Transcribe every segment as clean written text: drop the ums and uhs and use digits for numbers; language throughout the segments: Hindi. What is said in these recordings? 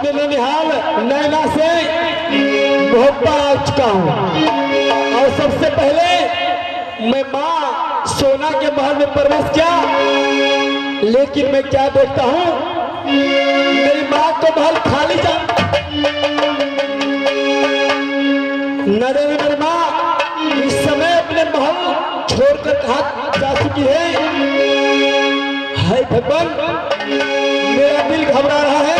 अपने ननिहाल नैना से भोपाल आ चुका हूँ और सबसे पहले मैं माँ सोना के महल में प्रवेश किया, लेकिन मैं क्या देखता हूँ, मेरी माँ को महल खाली जा मेरी माँ इस समय अपने महल छोड़कर कहाँ जा चुकी है। हाय भगवान, मेरा दिल घबरा रहा है,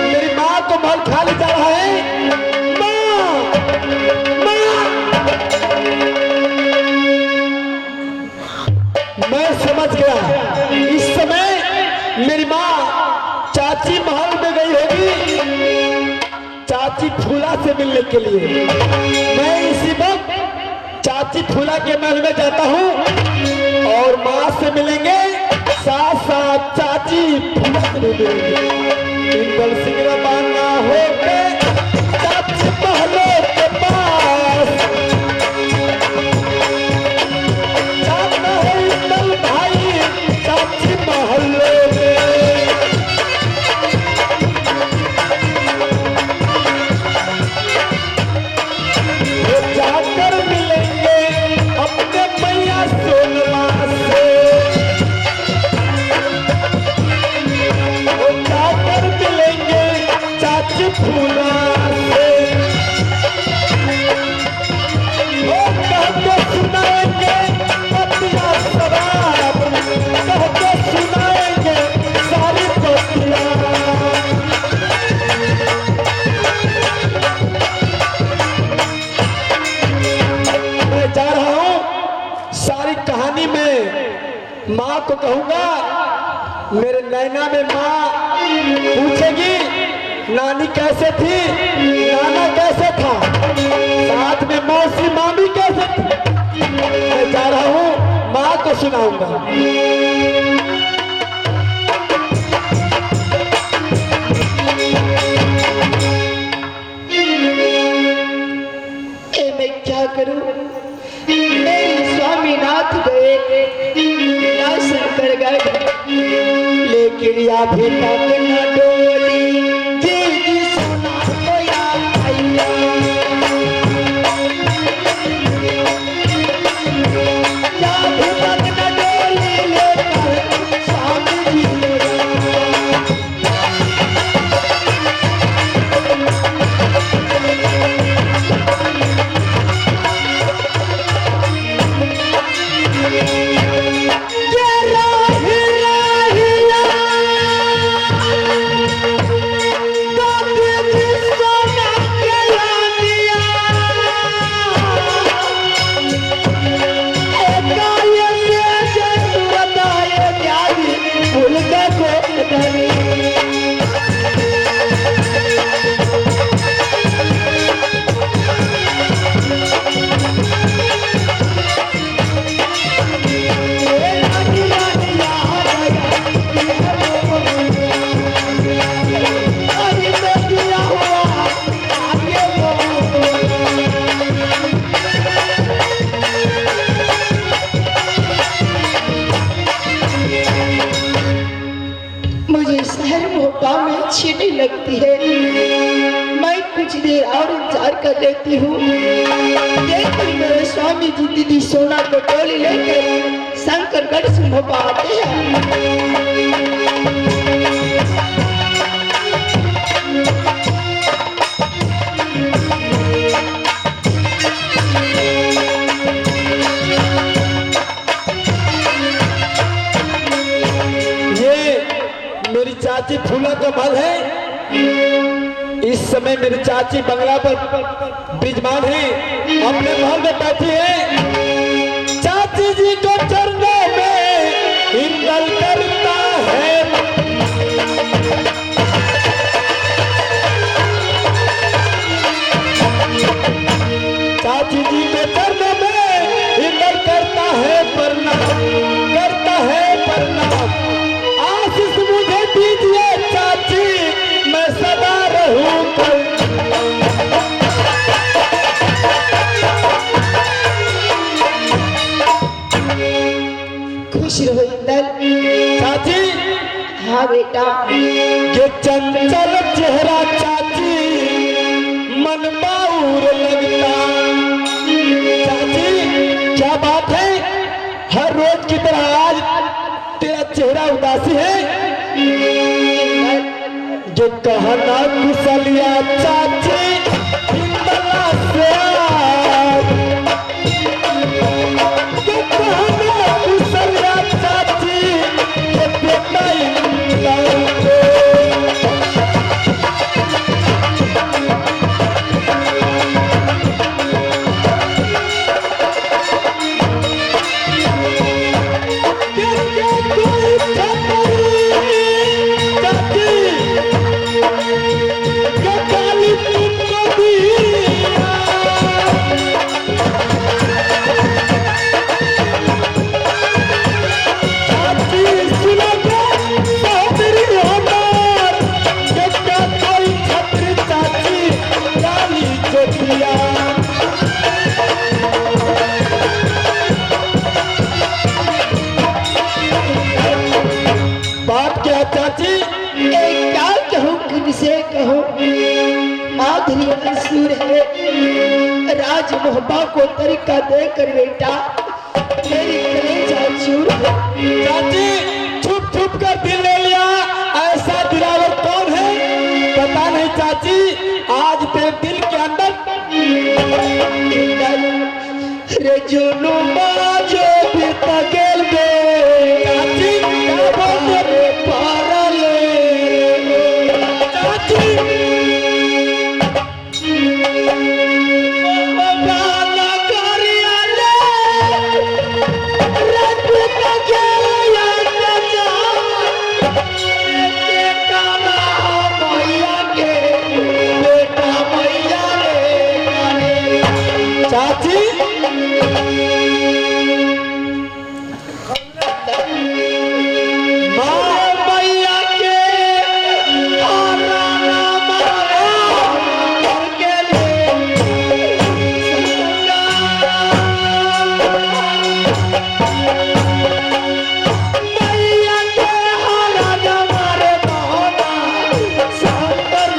मेरी माँ को महल खाली जा रहा है। माँ, माँ, मैं समझ गया, इस समय मेरी माँ चाची महल में गई होगी चाची फूला से मिलने के लिए। मैं इसी वक्त चाची फूला के महल में जाता हूँ और माँ से मिलेंगे, साथ साथ चाची फूला से मिलेंगे। इंदल सिंह रवाना हो गए चाची महलों के पास, जाना है इंदल भाई चाची महलों में। जाकर मिलेंगे अपने मैया सोनमा से, वो जाकर मिलेंगे चाची फूला से। वो कहते सुनाएंगे पतिया शराब, कहते सुनाएंगे सारी पतिया। जा रहा हूं, सारी कहानी में माँ को कहूंगा, मेरे नैना में माँ पूछेगी नानी कैसे थी, नाना कैसे था, साथ में मौसी मामी कैसे थी। मैं जा रहा हूं, माँ को सुनाऊंगा। मैं क्या करूं, मेरे स्वामीनाथ गए, दर्शन कर गए, लेकिन अभी तक न डोली दीदी सोना को याद आइया। अभी तक न डोली लेकर स्वामी जी अच्छी नहीं लगती है। मैं कुछ देर और इंतजार कर लेती हूँ। देखकर मेरे स्वामी जी दीदी सोना को टोली लेकर शंकरगढ़ से भोपाल आते हैं। मेरी चाची फूला का महल है। इस समय मेरी चाची बंगला पर विराजमान है, अपने महल में बैठी है। चाची जी को चरणों में इंदल करता है। चाची जी के चरणों में इंदल करता है प्रणाम, करता है प्रणाम। आशीष मुझे दीजिए चाची, मैं सदा रहूं खुश रहो इंदल। चाची हाँ बेटा। ये चंचल चेहरा चाची मन बाउर लगता। चाची क्या बात है, हर रोज की तरह आज तेरा चेहरा उदासी है। जो कहना कुशलिया चाची हिंदला से आज। जो कहना कुशलिया चाची ये बेटा इंदला से। बात क्या चाची? एक क्या कहूँ किसे कहूँ, माधुरी मंसूर है। राज मोहब्बा को तरीका देकर बेटा मेरी कलेजा चूर है। चाची छुप छुप कर दिल ले लिया, ऐसा दिलावर कौन है? पता नहीं चाची, आज तेरे दिल के अंदर रे जुनू बाजो भी तगेल बे। चाची क्या बोलते रे पारले चाची? गाना करिया ले रत तगेल या जा के काला मैया के बेटा मैया रे। चाची मैया के आराना मारा के ले मैया के आराना मारे मोहना संतर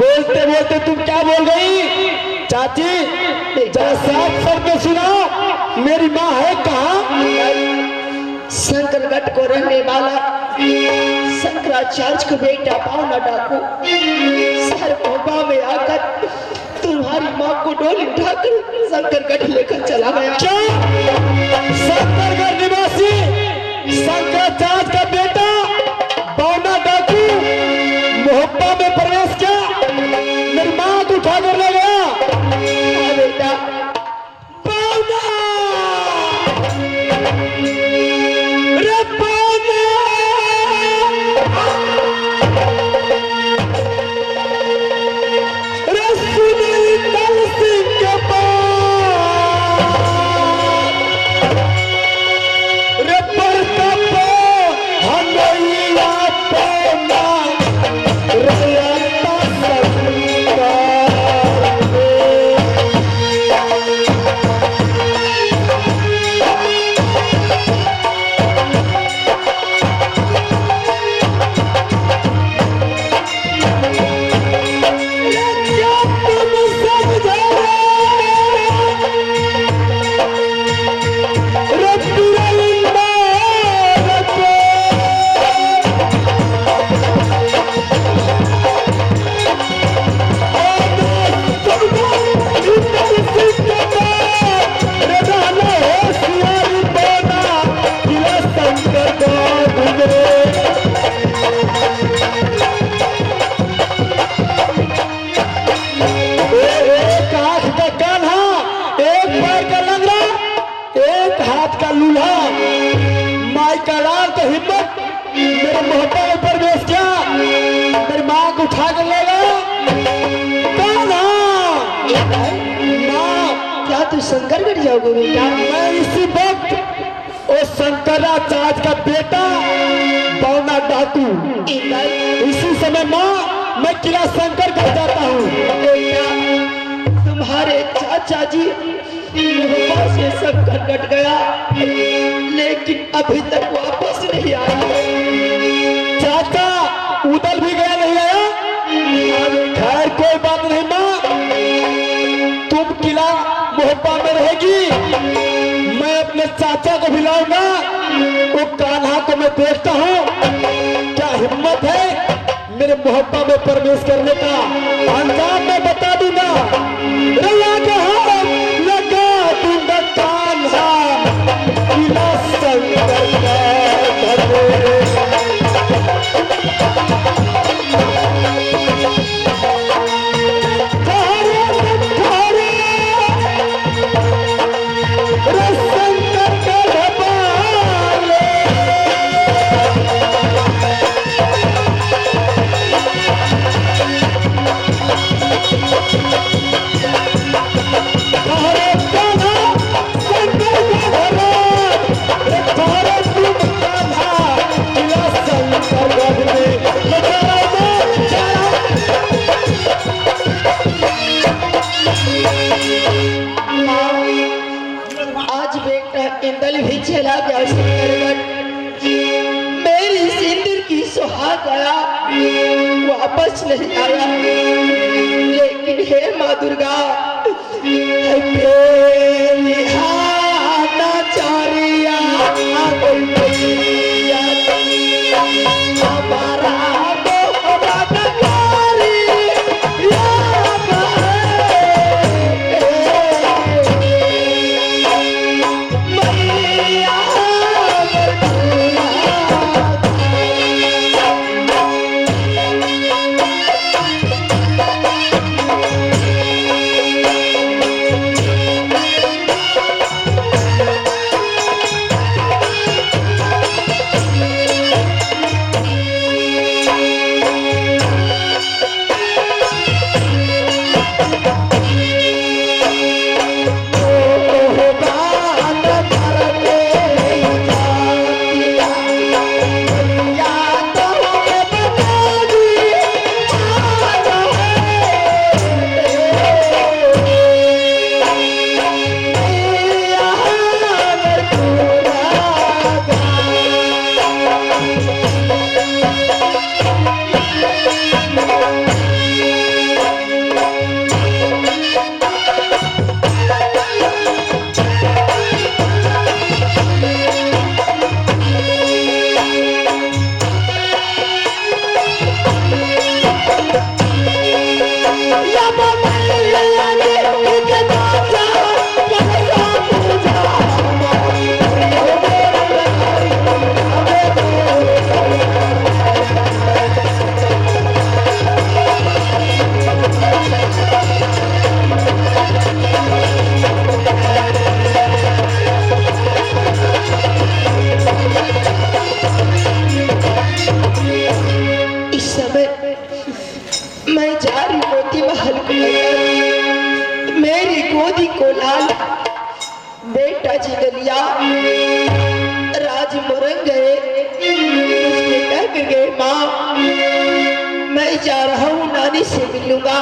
बोलते बोलते तुम क्या बोल गई? चाची जरा साफ स्वर में सुनाओ, मेरी माँ है कहाँ? शंकरगढ़ को रहने वाला शंकराचार्य को बेटा पावना डाकू शहर कोबा में आकर तुम्हारी माँ को डोली उठाकर शंकरगढ़ लेकर चला गया। क्या शंकरगढ़ निवासी शंकराचार्य का बेटा पावना डाकू मोहब्बा में प्रवेश किया, मेरी माँ को उठा कर ले गया? हाँ बेटा। पावना रे पावना रे सुनील दल सिंह के पास था माई का लाल का हिम्मत मेरे मोहब्बत में प्रवेश किया, मेरी माँ को उठा कर ले गया। माँ क्या तू शंकरगढ़ जाओगे बेटा? मैं इसी वक्त वो शंकराचार्य का बेटा बौना डाकू, इसी समय माँ मैं किला शंकरगढ़ जाता हूँ। बेटा तुम्हारे चाचा जी से सब कट गया, लेकिन अभी तक वापस नहीं आया। चाचा उदल भी गया नहीं आया। खैर कोई बात नहीं माँ, तुम किला मोहब्बा में रहेगी, मैं अपने चाचा को भी लाऊंगा। वो कान्हा को मैं देखता हूँ क्या हिम्मत है मेरे मोहब्बा में प्रवेश करने का, अंजाम मैं बता दूंगा। रैया के हाथ लगा दूंगा कान्हा, किला चला गया शंकरगढ़, मेरी सिंदूर की सुहाग गया, वापस नहीं आया। लेकिन हे माँ दुर्गा, राज मुरंग गए, उसने कह के गए माँ मैं जा रहा हूँ, नानी से मिलूंगा,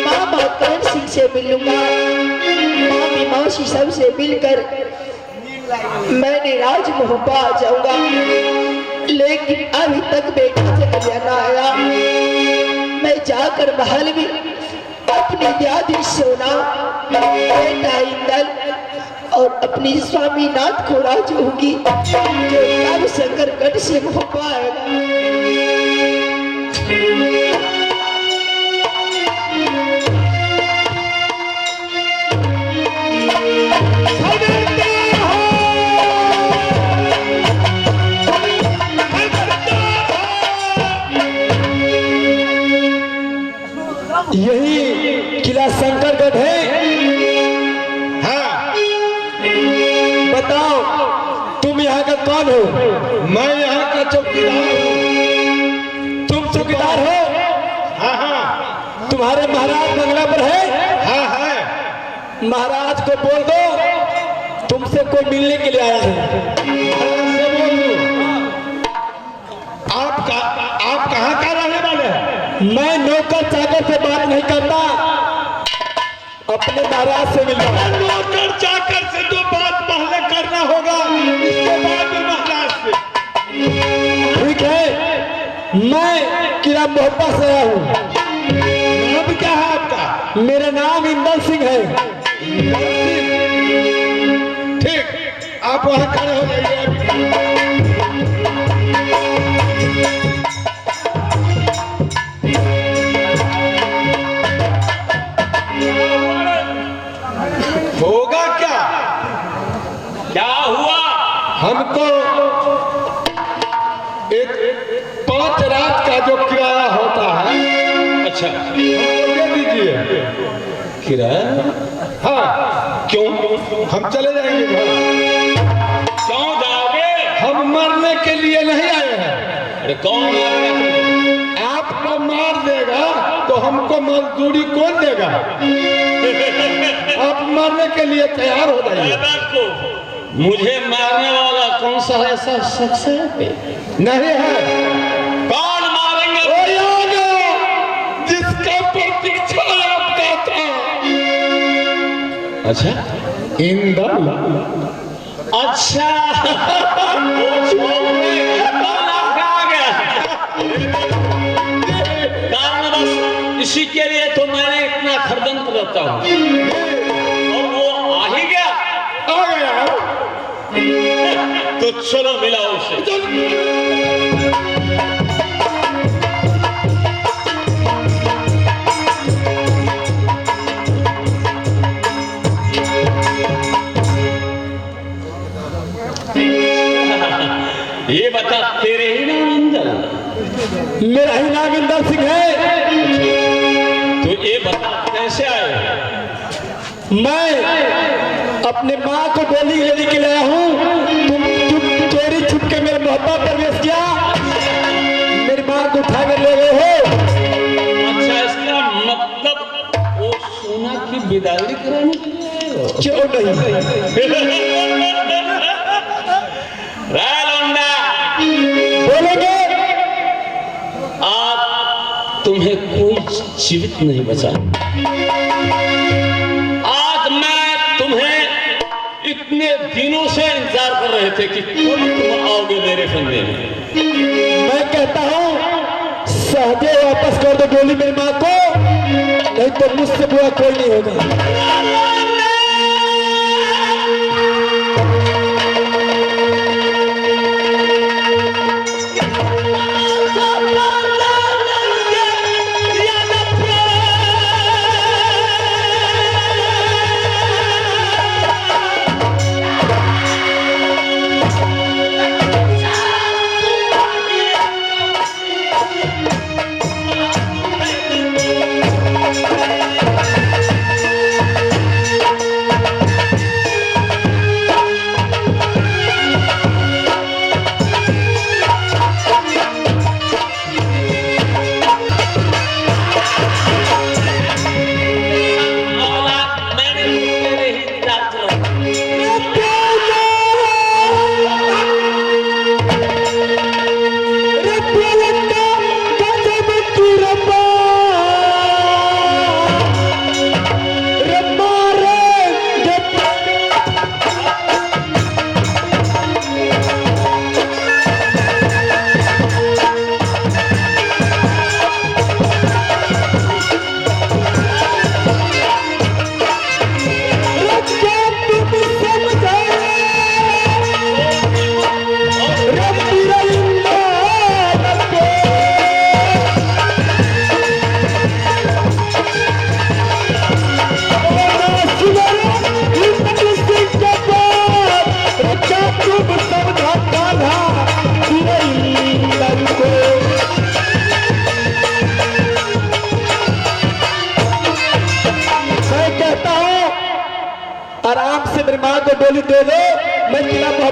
मामा करण सिंह से मिलूंगा, मामी मौसी सबसे मिलकर मैंने राज मोहब्बा आ जाऊंगा। लेकिन अभी तक बेटा चला जाना आया। मैं जाकर महल में अपनी दादी सोना, बेटा इंदल और अपनी स्वामी नाथ को राज होगी, जो तब शंकरगढ़ से मोहब्बा आएगा। यही किला शंकरगढ़ है। हाँ बताओ यहाँ का कौन हो? मैं यहाँ का चौकीदार हूँ। तुम चौकीदार हो? हाँ हाँ तुम्हारे महाराज बंगला पर है? हाँ है। महाराज को बोल दो तुमसे कोई मिलने के लिए आया है। महाराज से बोल दूँ। आप कहाँ का रहने वाले हैं? मैं नौकर चाकर से बात नहीं करता, अपने महाराज से मिलता। नौकर चाकर से तो बात पहले करना होगा, इसके बाद में महाराज से। ठीक है, मैं किला मोहब्बत से आया हूँ। नाम क्या है आपका? मेरा नाम इंदर सिंह है। ठीक, आप वहाँ खड़े हो जाइए। होगा क्या? क्या हुआ? हमको एक 5 रात का जो किराया होता है, अच्छा, हमको दे दीजिए। किराया? हाँ, क्यों? हम चले जाएंगे घर। क्यों जाओगे? हम मरने के लिए नहीं आए हैं। अरे कौन मारेगा? आपको मार देगा तो हमको मजदूरी कौन देगा? आप मरने के लिए तैयार हो जाइए। को मुझे मारने वाला कौन सा ऐसा शख्स है? नहीं है। कौन मारेंगे? वो याद जिसका प्रतीक्षा आपका था। अच्छा, इंदर। अच्छा। वो छोड़ने कौन आपका आ गया? कारणवश इसी के लिए तो मैंने इतना खरदंत रहता हूँ, और वो आ ही गया। आ गया। तो चलो मिलाओ उसे। ये बता, तेरे ही नाम इंदर? मेरा ही नाम इंदर सिंह है। तो ये बता, कैसे आए? मैं अपने माँ को डोली लेने के लिए आया हूँ। तुम चोरी छुप के मेरे मोहब्बत पर प्रवेश किया, मेरी माँ को उठा कर ले गए हो। अच्छा, इसका मतलब वो सोना की बिदागड़ी कराने के लिए आए हो? क्यों नहीं? लौंडा, बोलोगे? आज तुम्हें कोई जीवित नहीं बचा। आज मैं तुम्हें इतने दिनों से इंतजार कर रहे थे कि कब तुम आओगे मेरे फंदे में। मैं कहता हूँ सहजे वापस कर दो डोली मेरी माँ को, नहीं तो मुझसे बुरा कोई नहीं होगा।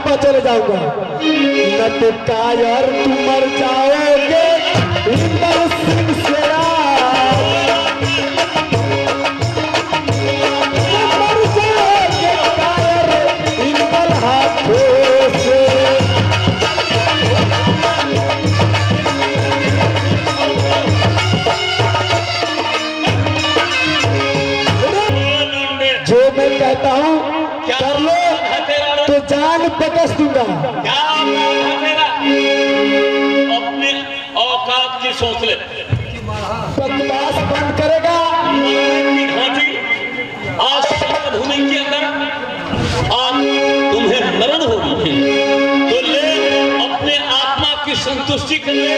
पर चले जाऊंगा। न तो कायर तुम मर जाओगे इंदर सिंह शेरा, मर जाओगे कायर इंदर हाथों से। जो मैं कहता हूँ कर लो तो जान बकस दूंगा। क्या है तेरा? अपने औकात की सोच ले। बकवास बंद करेगा। घाटी आज भूमि के अंदर आज तुम्हें मरण होगी, तो ले अपने आत्मा की संतुष्टि के लिए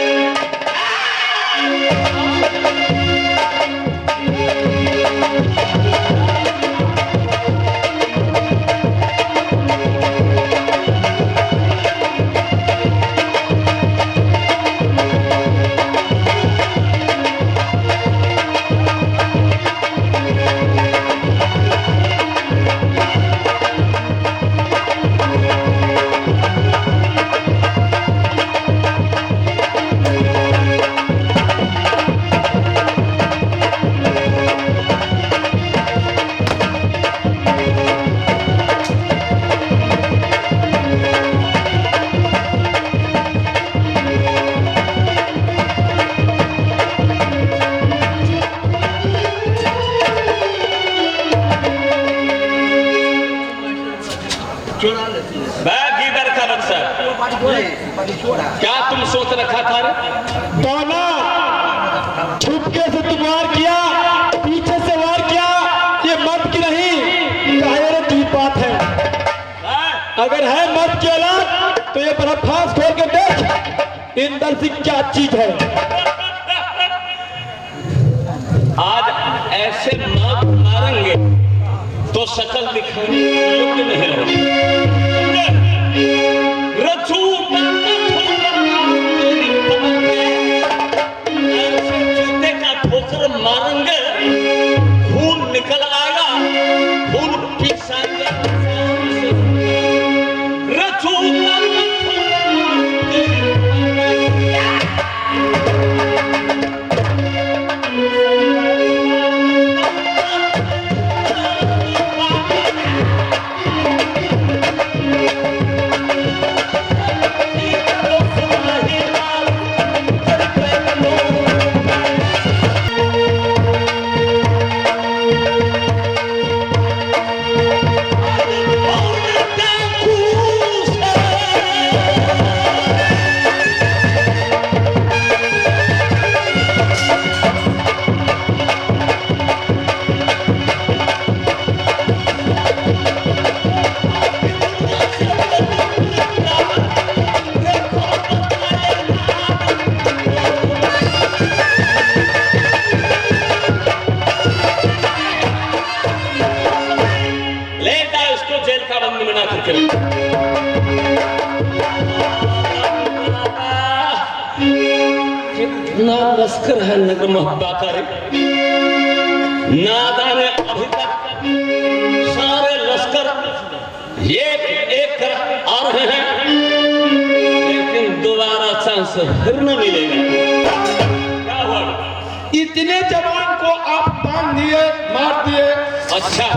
बैग इधर का बक्सा। क्या तुम सोच रखा था रे? दोना छुपके से तुम वार किया, पीछे से वार किया, ये मर्द की नहीं कायर की बात है। अगर है मर्द की औलाद तो ये बर्फास खोल के देख इंदर सिंह क्या चीज है। आज ऐसे मारेंगे तो शकल दिखाने योग्य नहीं रहोगे। रचू ऐसे जूते का ठोकर मारेंगे, खून निकल आएगा, खून पिसाएंगे। रचू कितना लश्कर है नगर महब्बा का रे। नादा ने अभी तक सारे लश्कर एक एक कर आ रहे हैं, लेकिन दोबारा चांस फिर न मिलेगा। क्या हुआ? इतने जवान को आप बांध दिए, मार दिए, अच्छा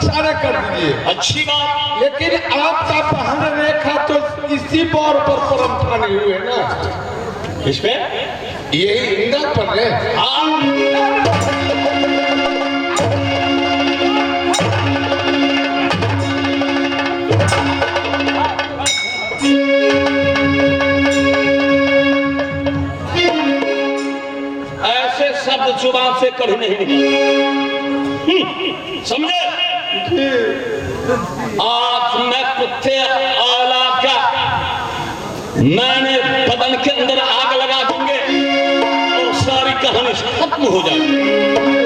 सारे कर दिए, अच्छी बात। लेकिन आपका पहन रेखा तो इसी बार पर परम खाने हुए ना। इसमें यही इंदर पर है। ऐसे शब्द जुबान से कभी नहीं निकले, समझे? आज मैं कुत्ते औलाद का मैंने बदन के अंदर आग लगा दूंगे और सारी कहानी खत्म हो जाएगी।